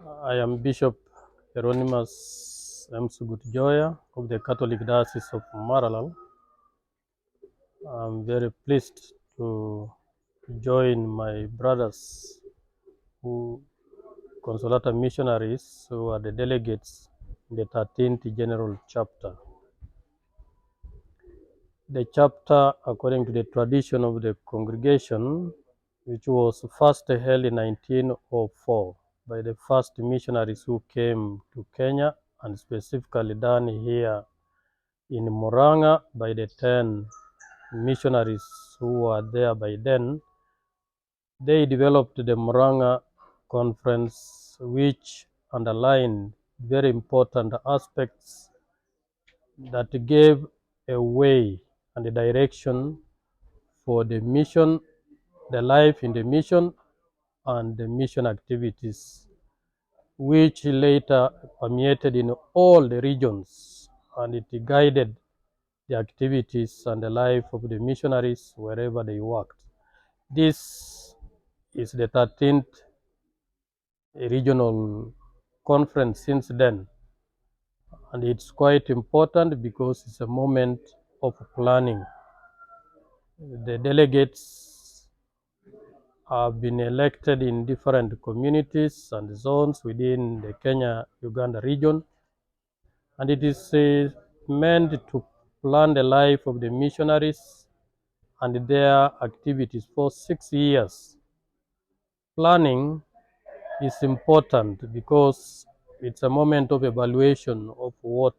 I am Bishop Hieronymus M. Joya of the Catholic Diocese of Maralal. I'm very pleased to join my brothers who Consolata missionaries who are the delegates in the 13th General Chapter. The chapter, according to the tradition of the congregation, which was first held in 1904 by the first missionaries who came to Kenya, and specifically done here in Muranga by the 10 missionaries who were there by then. They developed the Muranga Conference, which underlined very important aspects that gave a way and a direction for the mission, the life in the mission, and the mission activities, which later permeated in all the regions, and it guided the activities and the life of the missionaries wherever they worked. This is the 13th regional conference since then, and it's quite important because it's a moment of planning. The delegates have been elected in different communities and zones within the Kenya-Uganda region, and it is meant to plan the life of the missionaries and their activities for 6 years. Planning is important because it's a moment of evaluation of what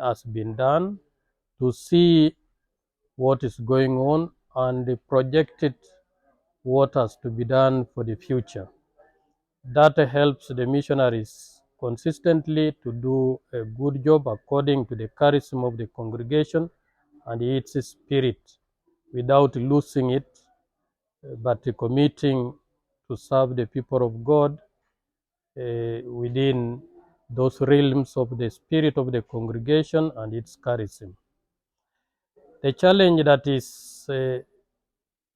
has been done, to see what is going on and project it what has to be done for the future. That helps the missionaries consistently to do a good job according to the charism of the congregation and its spirit, without losing it, but committing to serve the people of God within those realms of the spirit of the congregation and its charism. The challenge that is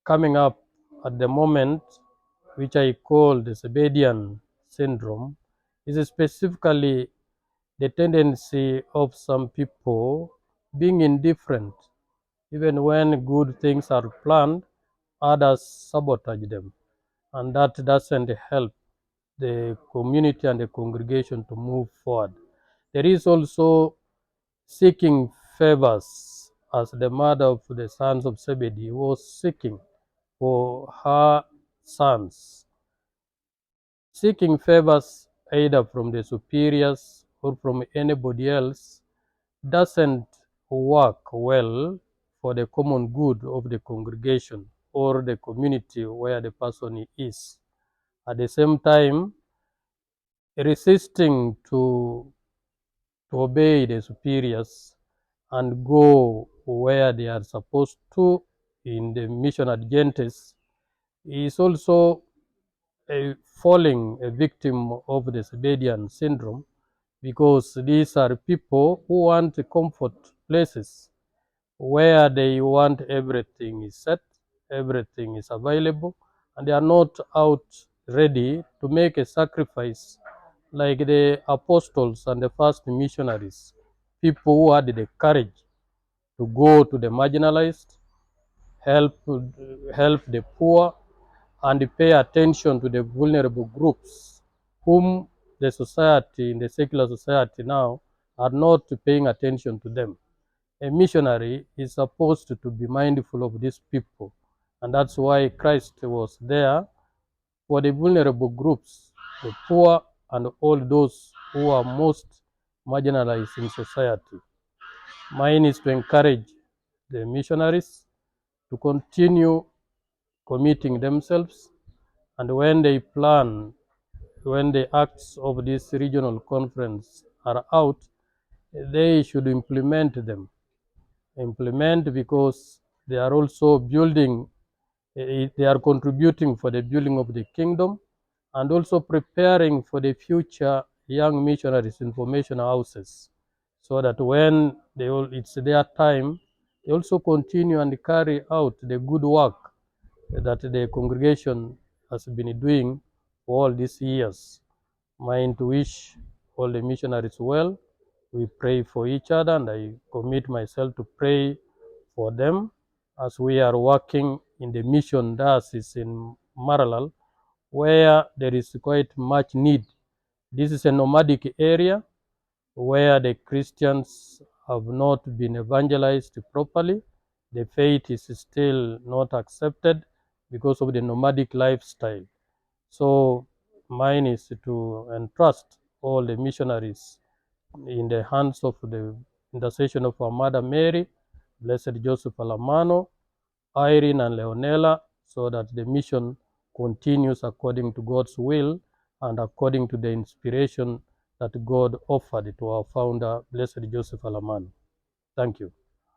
coming up at the moment, which I call the Sabedian syndrome, is specifically the tendency of some people being indifferent. Even when good things are planned, others sabotage them, and that doesn't help the community and the congregation to move forward. There is also seeking favors, as the mother of the sons of Zebedee was seeking for her sons. Seeking favors either from the superiors or from anybody else doesn't work well for the common good of the congregation or the community where the person is. At the same time, resisting to obey the superiors and go where they are supposed to in the mission agendas is also falling a victim of the Sabedian syndrome, because these are people who want comfort places where they want everything is set, everything is available, and they are not out ready to make a sacrifice like the apostles and the first missionaries, people who had the courage to go to the marginalized, help, help the poor, and pay attention to the vulnerable groups whom the society, in the secular society now, are not paying attention to them. A missionary is supposed to be mindful of these people, and that's why Christ was there for the vulnerable groups, the poor, and all those who are most marginalized in society. Mine is to encourage the missionaries to continue committing themselves, and when they plan, when the acts of this regional conference are out, they should implement them. Implement because they are also building, they are contributing for the building of the kingdom, and also preparing for the future young missionaries information houses, so that when it's their time, they also continue and carry out the good work that the congregation has been doing for all these years. mine to wish all the missionaries well. We pray for each other, and I commit myself to pray for them as we are working in the mission diocese in Maralal, where there is quite much need. This is a nomadic area where the Christians have not been evangelized properly. The faith is still not accepted because of the nomadic lifestyle. So mine is to entrust all the missionaries in the hands of the intercession of our Mother Mary, Blessed Joseph Alamano, Irene and Leonela, so that the mission continues according to God's will and according to the inspiration that God offered to our founder, Blessed Joseph Alamano. Thank you.